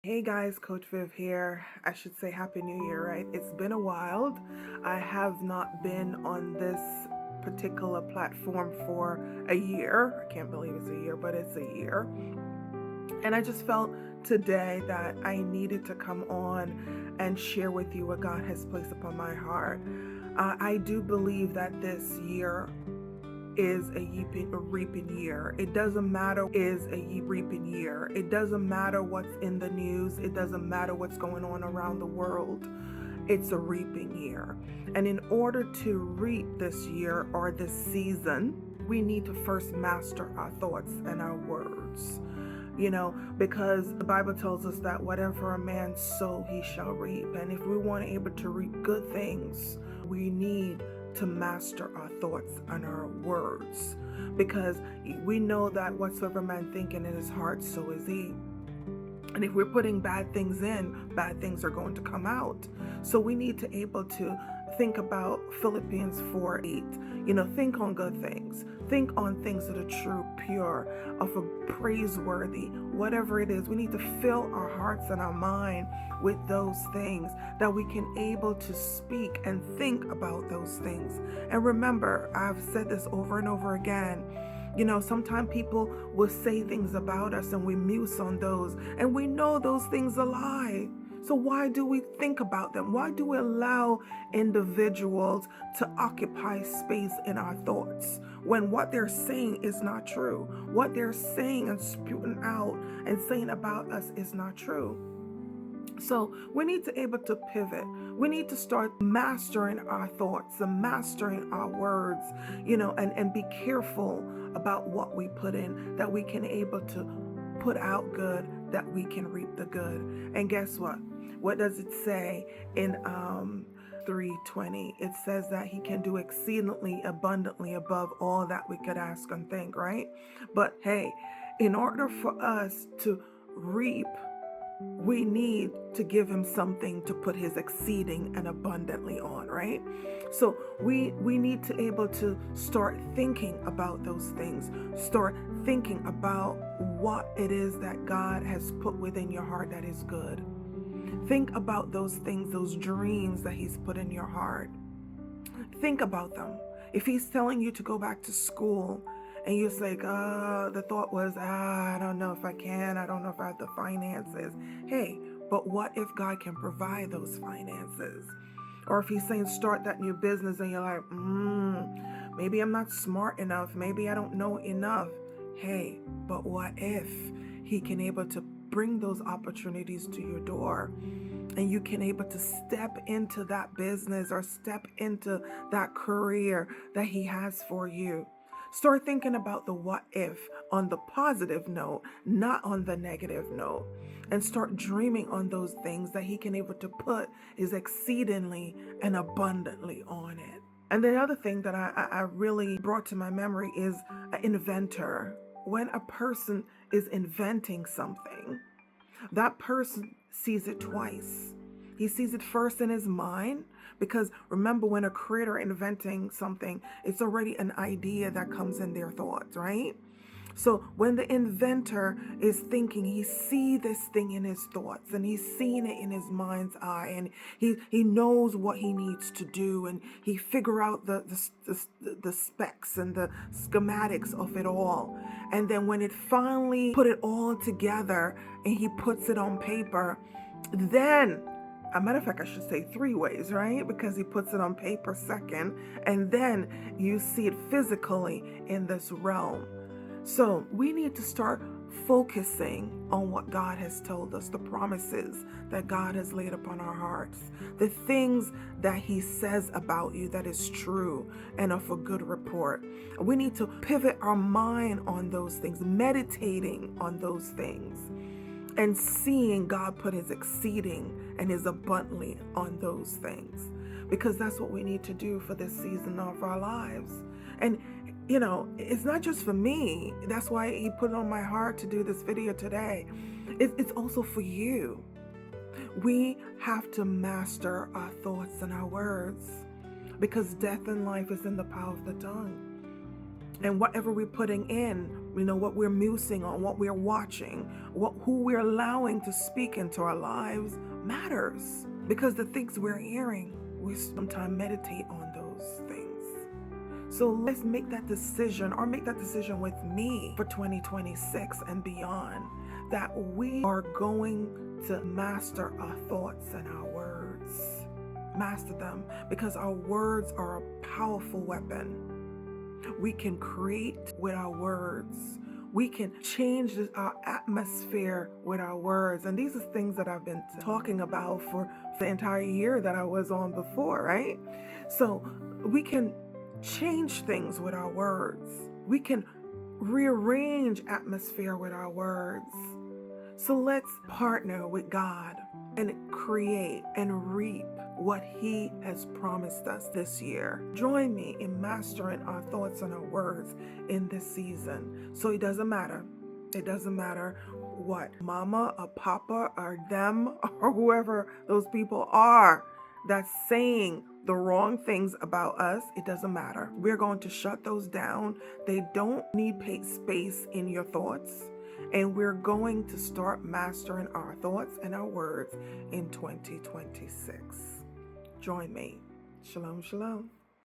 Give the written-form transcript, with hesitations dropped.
Hey guys, Coach Viv here. I should say Happy New Year, right? It's been a while. I have not been on this particular platform for a year. I can't believe it's a year, but it's a year. And I just felt today that I needed to come on and share with you what God has placed upon my heart. I do believe that this year is a reaping year. It doesn't matter is a reaping year. It doesn't matter what's in the news. It doesn't matter what's going on around the world. It's a reaping year. And in order to reap this year or this season, we need to first master our thoughts and our words. Because the Bible tells us that whatever a man sow, he shall reap. And if we want to be able to reap good things, we need to master our thoughts and our words, because we know that whatsoever man thinketh in his heart, so is he. And if we're putting bad things in, bad things are going to come out. So we need to able to think about Philippians 4:8. Think on good things. Think on things that are true, pure, of a praiseworthy, whatever it is. We need to fill our hearts and our mind with those things, that we can able to speak and think about those things. And remember, I've said this over and over again. Sometimes people will say things about us and we muse on those, and we know those things are lie. So why do we think about them? Why do we allow individuals to occupy space in our thoughts when what they're saying is not true? What they're saying and spewing out and saying about us is not true. So we need to be able to pivot. We need to start mastering our thoughts and mastering our words, and be careful about what we put in, that we can able to put out good, that we can reap the good. And guess what? What does it say in 3:20? It says that he can do exceedingly abundantly above all that we could ask and think, right? But hey, in order for us to reap, we need to give him something to put his exceeding and abundantly on, right? So we need to able to start thinking about those things. Start thinking about what it is that God has put within your heart that is good. Think about those things, those dreams that he's put in your heart. Think about them. If he's telling you to go back to school and you're like, the thought was, I don't know if I can, I don't know if I have the finances. Hey, but what if God can provide those finances? Or if he's saying start that new business and you're like, maybe I'm not smart enough, maybe I don't know enough. Hey, but what if he can able to bring those opportunities to your door, and you can able to step into that business or step into that career that he has for you? Start thinking about the what if on the positive note, not on the negative note, and start dreaming on those things that he can able to put his exceedingly and abundantly on it. And the other thing that I really brought to my memory is an inventor. When a person is inventing something, that person sees it twice. He sees it first in his mind, because remember, when a creator inventing something, it's already an idea that comes in their thoughts, right? So when the inventor is thinking, he sees this thing in his thoughts, and he's seeing it in his mind's eye, and he knows what he needs to do, and he figure out the specs and the schematics of it all. And then when it finally put it all together and he puts it on paper, then a matter of fact, I should say three ways, right? Because he puts it on paper second, and then you see it physically in this realm. So we need to start focusing on what God has told us, the promises that God has laid upon our hearts, the things that he says about you that is true and of a good report. We need to pivot our mind on those things, meditating on those things, and seeing God put his exceeding and his abundantly on those things, because that's what we need to do for this season of our lives. And it's not just for me. That's why he put it on my heart to do this video today. It's also for you. We have to master our thoughts and our words, because death and life is in the power of the tongue. And whatever we're putting in, what we're musing on, what we're watching, who we're allowing to speak into our lives matters. Because the things we're hearing, we sometimes meditate on those things. So let's make that decision, or make that decision with me for 2026 and beyond, that we are going to master our thoughts and our words. Master them, because our words are a powerful weapon. We can create with our words. We can change our atmosphere with our words. And these are things that I've been talking about for the entire year that I was on before, right? So we can change things with our words. We can rearrange atmosphere with our words. So let's partner with God and create and reap what He has promised us this year. Join me in mastering our thoughts and our words in this season. So it doesn't matter. It doesn't matter what mama or papa or them or whoever those people are that's saying the wrong things about us. It doesn't matter. We're going to shut those down. They don't need space in your thoughts. And we're going to start mastering our thoughts and our words in 2026. Join me. Shalom, shalom.